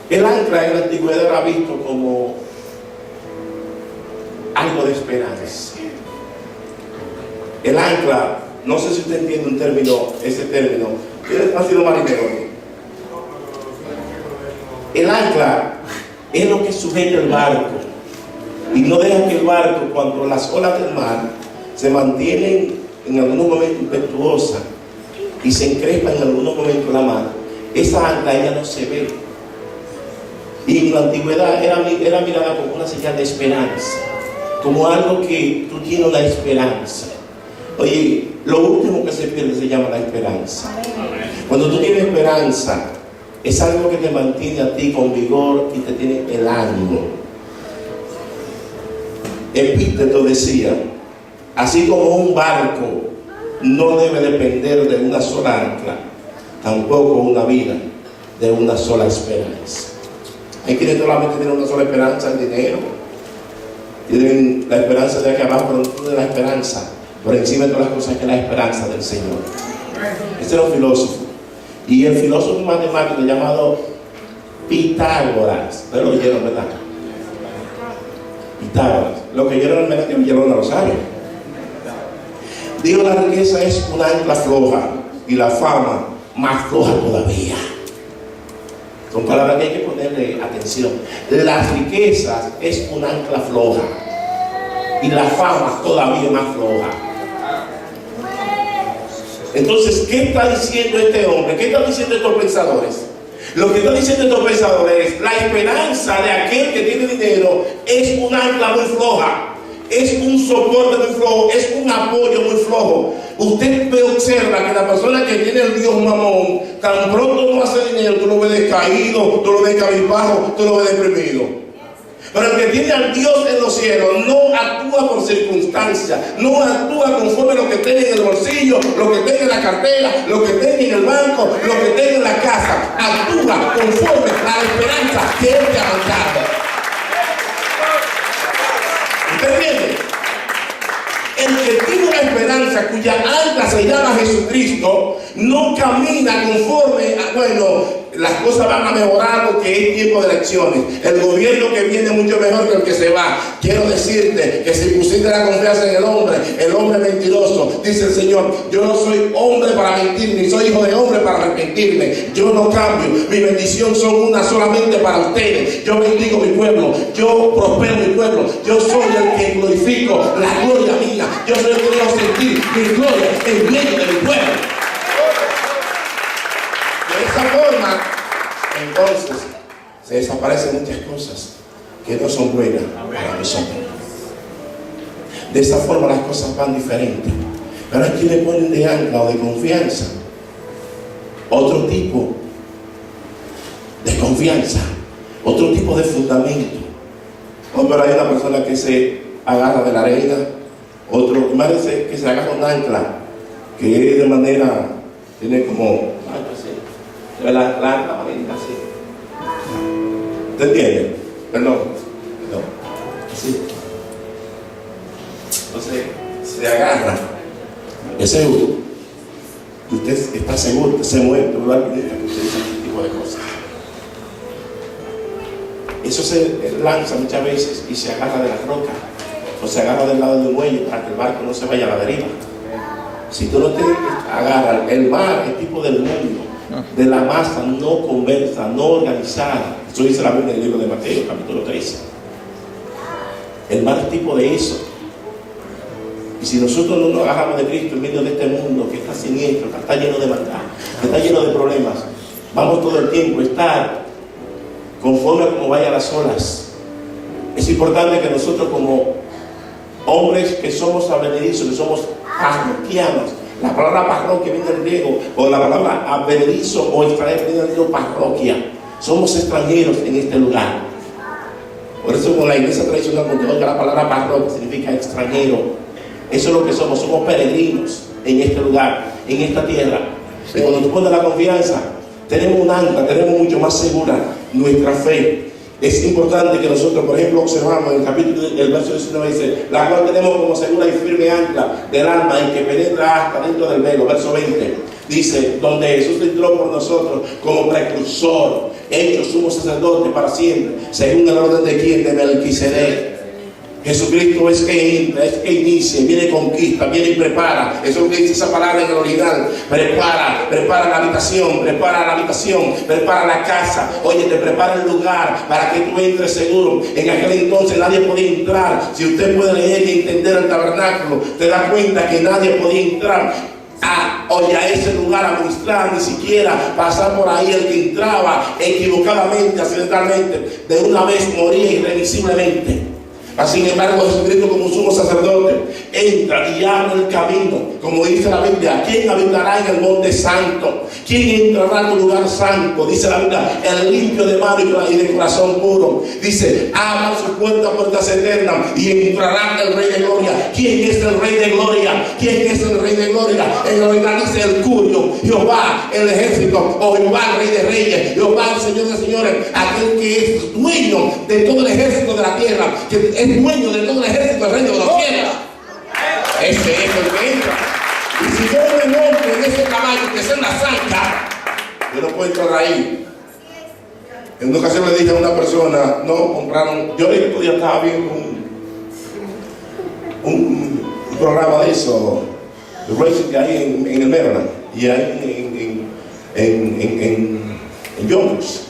El ancla en la antigüedad era visto como algo de esperanza. El ancla, no sé si usted entiende ese término. ¿Quién ha sido marinero? El ancla es lo que sujeta el barco y no deja que el barco, cuando las olas del mar se mantienen en algunos momentos impetuosas y se encrespa en algunos momentos la mar, esa ancla ella no se ve. Y en la antigüedad era mirada como una señal de esperanza, como algo que tú tienes una esperanza. Oye, lo último que se pierde se llama la esperanza. Cuando tú tienes esperanza, es algo que te mantiene a ti con vigor y te tiene el ánimo. Epíteto decía, así como un barco no debe depender de una sola ancla, tampoco una vida de una sola esperanza. Hay quienes solamente tienen una sola esperanza, el dinero. Tienen la esperanza de aquí abajo, pero no tienen la esperanza por encima de todas las cosas, que es la esperanza del Señor. Este era un filósofo. Y el filósofo matemático llamado Pitágoras, ustedes lo oyeron, ¿verdad? Pitágoras. Lo que oyeron en el que no lo saben. Digo, la riqueza es una ancla floja y la fama más floja todavía. Son palabras que hay que ponerle atención. Las riquezas es una ancla floja y la fama todavía más floja. Entonces, ¿qué está diciendo este hombre? ¿Qué están diciendo estos pensadores? Lo que están diciendo estos pensadores es: la esperanza de aquel que tiene dinero es un ancla muy floja, es un soporte muy flojo, es un apoyo muy flojo. Usted observa que la persona que tiene el Dios mamón, tan pronto no hace dinero, tú lo ves decaído, tú lo ves cabizbajo, tú lo ves deprimido. Pero el que tiene al Dios en los cielos no actúa por circunstancia, no actúa conforme lo que tenga en el bolsillo, lo que tenga en la cartera, lo que tenga en el banco, lo que tenga en la casa. Actúa conforme a la esperanza que Él te ha mandado. ¿Usted entiende? El que tiene una esperanza cuya ancla se llama Jesucristo no camina conforme a, las cosas van a mejorar porque es tiempo de elecciones. El gobierno que viene es mucho mejor que el que se va. Quiero decirte que si pusiste la confianza en el hombre mentiroso, dice el Señor: yo no soy hombre para mentir, ni soy hijo de hombre para arrepentirme. Yo no cambio. Mi bendición son una solamente para ustedes. Yo bendigo mi pueblo, yo prospero mi pueblo. Yo soy el que glorifico la gloria mía. Yo soy el que debo sentir mi gloria en medio de mi pueblo. De esa forma, entonces, se desaparecen muchas cosas que no son buenas para nosotros. De esa forma las cosas van diferentes. Pero aquí le ponen de ancla o de confianza otro tipo de confianza, otro tipo de fundamento. Pero hay una persona que se agarra de la arena, otro, imagínense que se agarra un ancla que es de manera, tiene como la ancla marina así. ¿Te entiende? Perdón. Así. Entonces se agarra. Es seguro. Usted está seguro, usted se mueve, usted dice este tipo de cosas. Eso se lanza muchas veces y se agarra de la roca o se agarra del lado del muelle para que el barco no se vaya a la deriva. Si tú no te agarras, el mar es tipo del mundo, de la masa no conversa, no organizada. Eso dice la Biblia en el libro de Mateo, capítulo 13. El mar es tipo de eso. Y si nosotros no nos agarramos de Cristo en medio de este mundo que está siniestro, que está lleno de maldad, que está lleno de problemas, vamos todo el tiempo a estar conforme a como vayan las olas. Es importante que nosotros, como hombres que somos advenedizos, que somos parroquianos, la palabra parroquia viene del griego, o la palabra advenedizo o extranjero viene del griego parroquia. Somos extranjeros en este lugar. Por eso con la iglesia tradicional contó que la palabra parroquia significa extranjero. Eso es lo que somos peregrinos en este lugar, en esta tierra. Y cuando tú pones la confianza, tenemos un ancla, tenemos mucho más segura nuestra fe. Es importante que nosotros, por ejemplo, observamos en el capítulo, el verso 19 dice: la cual tenemos como segura y firme ancla del alma y que penetra hasta dentro del velo. Verso 20 dice: donde Jesús entró por nosotros como precursor, hecho sumo sacerdote para siempre, según el orden de quien, de Melquisedec. Jesucristo es que entra, es que inicia, viene y conquista, viene y prepara. Eso es lo que dice esa palabra en el original. Prepara la habitación, prepara la casa. Oye, te prepara el lugar para que tú entres seguro. En aquel entonces nadie podía entrar. Si usted puede leer y entender el tabernáculo, te das cuenta que nadie podía entrar a ese lugar a ministrar, ni siquiera pasar por ahí. El que entraba equivocadamente, accidentalmente, de una vez moría irremisiblemente. Sin embargo, Jesucristo, como sumo sacerdote, entra y abre el camino, como dice la Biblia. ¿Quién habitará en el monte santo? ¿Quién entrará en tu lugar santo? Dice la Biblia: el limpio de mano y de corazón puro. Dice: abran sus puertas eternas y entrará el Rey de Gloria. ¿Quién es el Rey de Gloria? ¿quién es el Rey de Gloria? En realidad dice el curio, Jehová el ejército, o Jehová el Rey de Reyes, Jehová el Señor de Señores, aquel que es dueño de todo el ejército de la tierra, que es dueño de todo el ejército del reino de los cielos. Ese es el que entra. Y si yo me monto en ese caballo que es en la zanca, yo no puedo entrar ahí. En una ocasión le dije a una persona, no compraron, yo el otro día estaba viendo un programa de eso, de racing que hay en el Maryland y hay en Yonkers.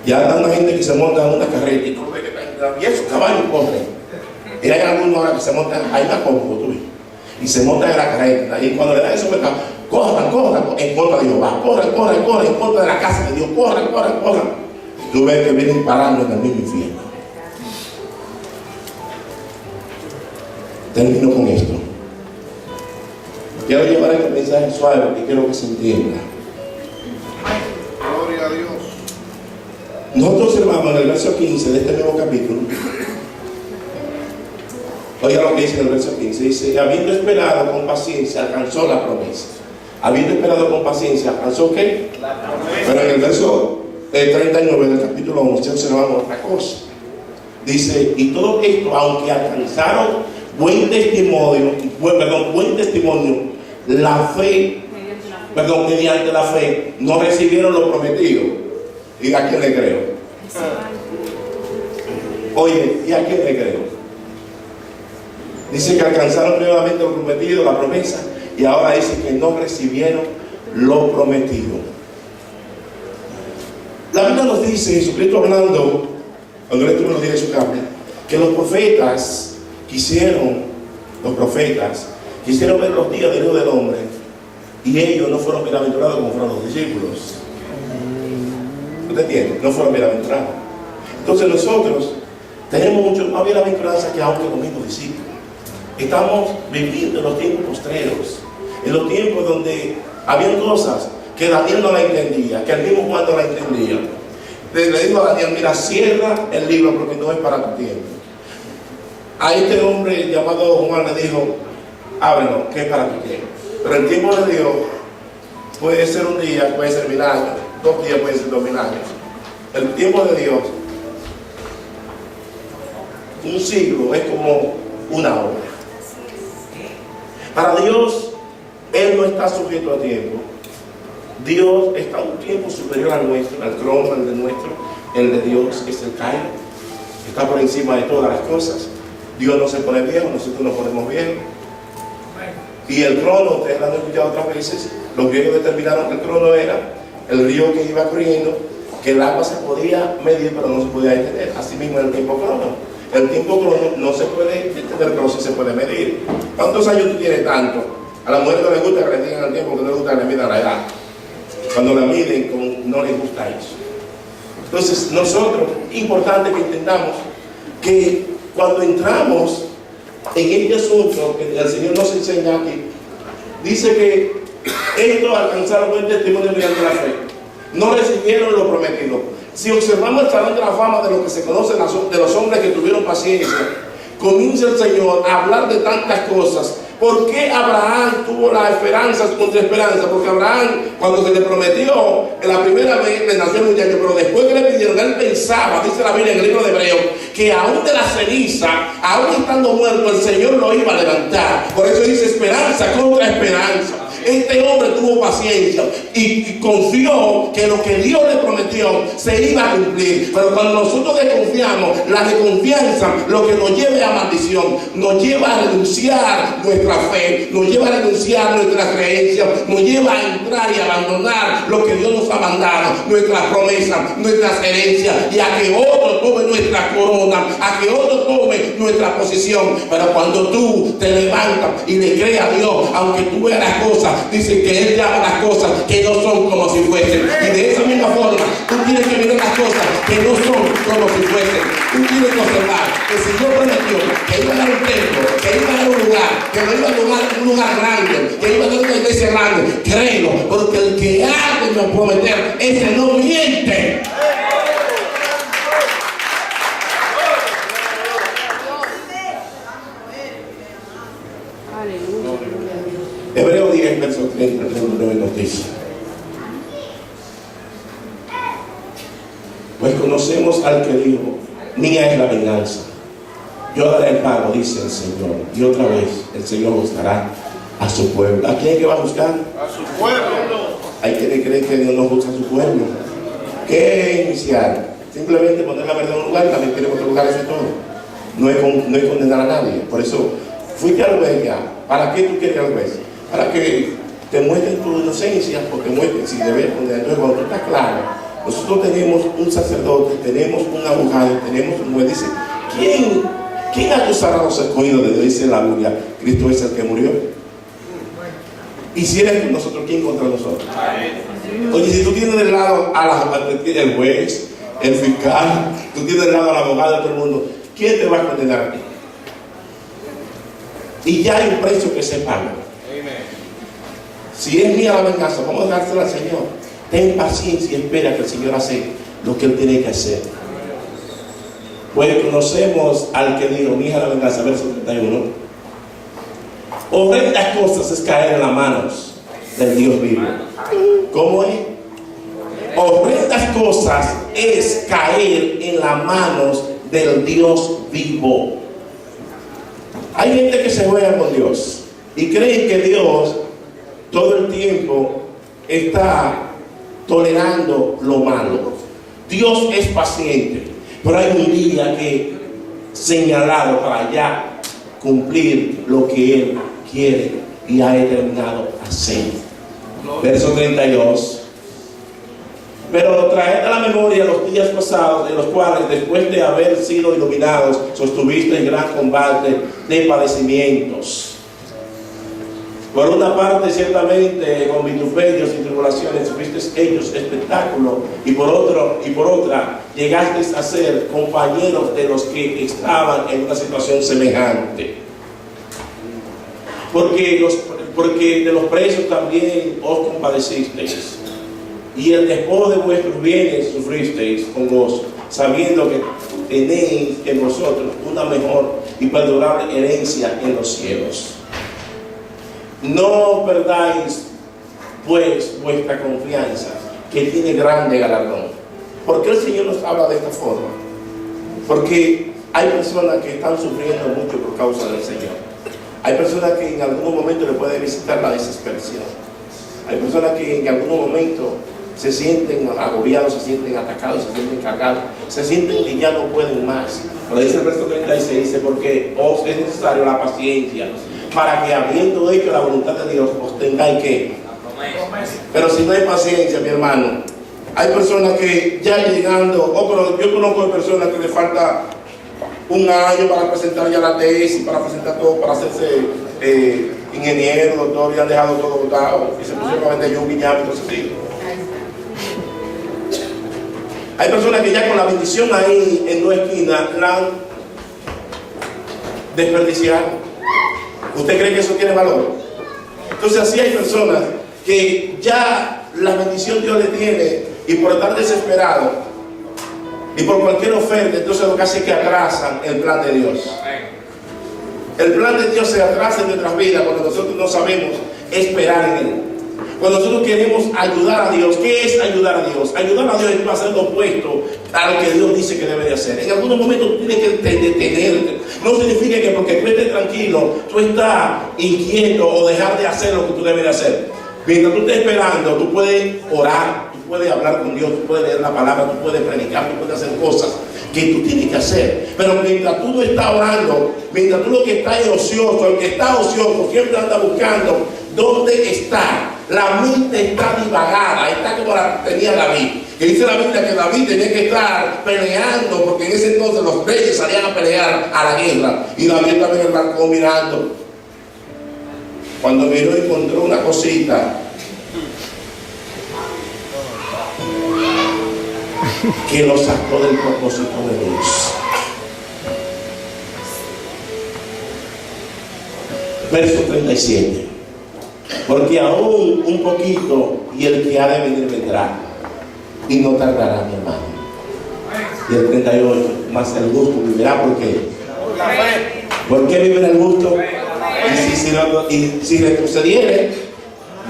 Ya hay una gente que se monta en una carreta y esos caballos corren. Y hay algunos ahora que se montan, hay una compu, y se montan en la carreta. Y cuando le dan eso, corran en contra de Jehová, corran en contra de la casa de Dios, corran. Tú ves que vienen parando en el mismo infierno. Termino con esto. Quiero llevar este mensaje suave porque quiero que se entienda. Gloria a Dios. Nosotros observamos en el verso 15 de este nuevo capítulo. Oiga lo que dice en el verso 15. Dice, habiendo esperado con paciencia, alcanzó la promesa. Habiendo esperado con paciencia, ¿alcanzó qué? La promesa. Pero en el verso 39 del capítulo 11 observamos otra cosa. Dice, y todo esto, aunque alcanzaron buen testimonio, mediante la fe, no recibieron lo prometido. ¿Y a quién le creo? Oye, ¿y a quién le creo? Dice que alcanzaron nuevamente lo prometido, la promesa, y ahora dice que no recibieron lo prometido. La Biblia nos dice, Jesucristo hablando, cuando le estuvo los días de su carne, que los profetas quisieron ver los días del Hijo del Hombre, y ellos no fueron bienaventurados como fueron los discípulos. ¿Usted entiende? No fueron bienaventurados. Entonces nosotros tenemos mucho más bienaventuranza que aunque los mismos discípulos. Estamos viviendo en los tiempos postreros, en los tiempos donde había cosas que Daniel no la entendía, que el mismo Juan no la entendía. Le dijo a Daniel, mira, cierra el libro porque no es para tu tiempo. A este hombre llamado Juan le dijo, ábrelo, que es para tu tiempo. Pero el tiempo de Dios puede ser un día, puede ser 1000 años, 2 días pueden ser 2000 años. El tiempo de Dios, un siglo es como una hora. Para Dios, Él no está sujeto a tiempo. Dios está a un tiempo superior al nuestro, al trono, el de nuestro, el de Dios es el Cairo. Está por encima de todas las cosas. Dios no se pone viejo, nosotros nos ponemos viejos. Y el trono, ustedes lo han escuchado otras veces, los griegos determinaron que el trono era el río que iba corriendo, que el agua se podía medir pero no se podía detener. Así mismo en el tiempo crono. El tiempo crono no se puede detener, pero sí se puede medir. ¿Cuántos años tú tienes tanto? A la mujer no le gusta que le digan el tiempo, que no le gusta que le midan la edad. Cuando la miden, no les gusta eso. Entonces, nosotros, importante que entendamos que cuando entramos en este asunto que el Señor nos enseña aquí, dice que estos alcanzaron buen testimonio mediante la fe. No recibieron lo prometido. Si observamos el salón de la fama de lo que se conoce de los hombres que tuvieron paciencia, comienza el Señor a hablar de tantas cosas. ¿Por qué Abraham tuvo la esperanza contra esperanza? Porque Abraham, cuando se le prometió, en la primera vez le nació el muchacho, pero después que le pidieron, él pensaba, dice la Biblia en el libro de Hebreos, que aún de la ceniza, aún estando muerto, el Señor lo iba a levantar. Por eso dice esperanza contra esperanza. Este hombre tuvo paciencia y confió que lo que Dios le prometió se iba a cumplir. Pero cuando nosotros desconfiamos, la desconfianza lo que nos lleva a maldición, nos lleva a renunciar nuestra fe, nos lleva a renunciar nuestra creencia, nos lleva a entrar y abandonar lo que Dios nos ha mandado, nuestras promesas, nuestras herencias, y a que otro tome nuestra corona, a que otro tome nuestra posición. Pero cuando tú te levantas y le crees a Dios, aunque tú veas las cosas, dice que Él llama las cosas que no son como si fuesen. Y de esa misma forma, tú tienes que mirar las cosas que no son como si fuesen. Tú tienes que observar que el Señor prometió que iba a dar un templo, que iba a dar un lugar, que no iba a dar un lugar grande, que iba a dar una iglesia grande. Créelo, porque el que ha de prometer, ese no miente. Hebreos 10, verso 30, 39 nos dice: pues conocemos al que dijo, mía es la venganza, yo daré el pago, dice el Señor. Y otra vez el Señor buscará a su pueblo. ¿A quién es que va a buscar? A su pueblo. Hay quienes creen que Dios no busca a su pueblo. ¿Qué es iniciar? Simplemente poner la verdad en un lugar y la mentira en otro lugar, eso es todo. No es condenar a nadie. Por eso, fuiste al juez ya. ¿Para qué tú quieres al juez? Para que te muestren tu inocencia, porque muestren si debes condenar. Entonces, cuando tú estás claro, nosotros tenemos un sacerdote, tenemos un abogado, tenemos un juez. Dice, ¿quién acusará a los escogidos de Dios? Dice la Biblia, Cristo es el que murió. Y si eres nosotros, ¿quién contra nosotros? Oye, si tú tienes del lado el juez, el fiscal, tú tienes del lado al abogado de todo el mundo, ¿quién te va a condenar a ti? Y ya hay un precio que se paga. Si es mía la venganza, vamos a dársela al Señor. Ten paciencia y espera que el Señor hace lo que Él tiene que hacer. Pues conocemos al que dijo, mía la venganza, verso 31. Horrendas cosas es caer en las manos del Dios vivo. ¿Cómo es? Horrendas cosas es caer en las manos del Dios vivo. Hay gente que se juega con Dios y creen que Dios todo el tiempo está tolerando lo malo. Dios es paciente, pero hay un día que señalado para ya cumplir lo que Él quiere y ha determinado hacer. Verso 32. Pero traed a la memoria los días pasados, en los cuales, después de haber sido iluminados, sostuviste el gran combate de padecimientos. Por una parte, ciertamente, con vituperios y tribulaciones fuiste hechos espectáculo, y por otra, llegaste a ser compañeros de los que estaban en una situación semejante. Porque de los presos también os compadecisteis, y el despojo de vuestros bienes sufristeis con gozo, sabiendo que tenéis en vosotros una mejor y perdurable herencia en los cielos. No perdáis pues vuestra confianza, que tiene grande galardón. ¿Por qué el Señor nos habla de esta forma? Porque hay personas que están sufriendo mucho por causa del Señor. Hay personas que en algún momento le puede visitar la desesperación. Hay personas que en algún momento se sienten agobiados, se sienten atacados, se sienten cargados, se sienten que ya no pueden más. Pero dice el verso 36, dice, porque os es necesario la paciencia, para que habiendo hecho la voluntad de Dios, os tengáis que. Pero si no hay paciencia, mi hermano, hay personas que ya llegando, pero yo conozco personas que le falta un año para presentar ya la tesis, para presentar todo, para hacerse ingeniero, doctor, y han dejado todo botado, y se pusieron a vender yuca y ya, entonces sí. Hay personas que ya con la bendición ahí en dos esquinas la han desperdiciado. ¿Usted cree que eso tiene valor? Entonces así hay personas que ya la bendición Dios le tiene, y por estar desesperado y por cualquier oferta, entonces lo que hace es que atrasan el plan de Dios. El plan de Dios se atrasa en nuestras vidas cuando nosotros no sabemos esperar en Él. Cuando nosotros queremos ayudar a Dios, ¿qué es ayudar a Dios? Ayudar a Dios es hacer lo opuesto a lo que Dios dice que debe de hacer. En algunos momentos tú tienes que detenerte. No significa que porque tú estés tranquilo, tú estás inquieto o dejar de hacer lo que tú debes de hacer. Mientras tú estés esperando, tú puedes orar, tú puedes hablar con Dios, tú puedes leer la palabra, tú puedes predicar, tú puedes hacer cosas que tú tienes que hacer. Pero mientras tú no estás orando, mientras tú lo que estás es ocioso, el que está ocioso siempre anda buscando dónde está. La mente está divagada, está como la tenía David. Que dice la Biblia que David tenía que estar peleando, porque en ese entonces los reyes salían a pelear a la guerra. Y David estaba en el balcón mirando. Cuando miró, encontró una cosita que lo sacó del propósito de Dios. Verso 37. Porque aún un poquito y el que ha de venir vendrá, y no tardará, mi hermano. Y el 38, más el gusto vivirá. ¿Por qué? ¿Por qué vivirá el gusto? Y si retrocediere,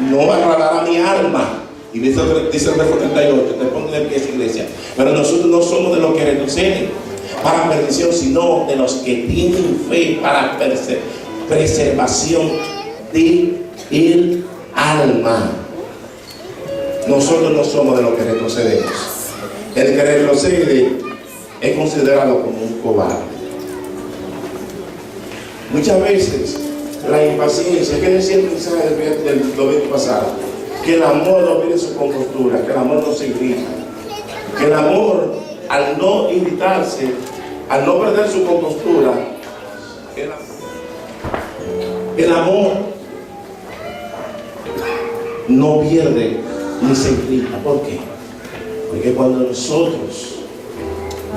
no agradará mi alma. Y dice el verso 38, te pongo de pie esa iglesia. Pero nosotros no somos de los que retroceden para perdición, sino de los que tienen fe para preservación del alma. Nosotros no somos de los que retrocedemos. El que retrocede es considerado como un cobarde. Muchas veces la impaciencia, que decía el mensaje del domingo pasado, que el amor no pierde su compostura, que el amor no se irrita, que el amor, al no irritarse, al no perder su compostura, el amor no pierde ni se irrita. ¿Por qué? Porque cuando nosotros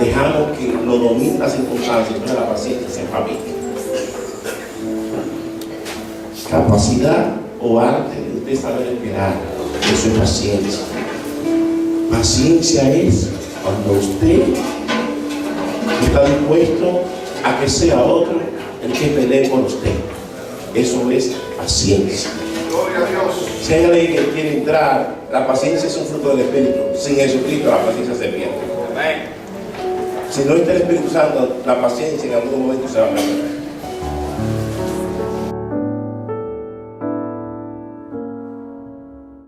dejamos que nos domine las circunstancias, entonces la paciencia se fabrica. Capacidad o arte de usted saber esperar, eso es paciencia. Paciencia es cuando usted está dispuesto a que sea otro el que pelee por usted. Eso es paciencia. Si hay alguien que quiere entrar, la paciencia es un fruto del Espíritu. Sin Jesucristo la paciencia se pierde. Si no está el Espíritu Santo, la paciencia en algún momento se va a perder.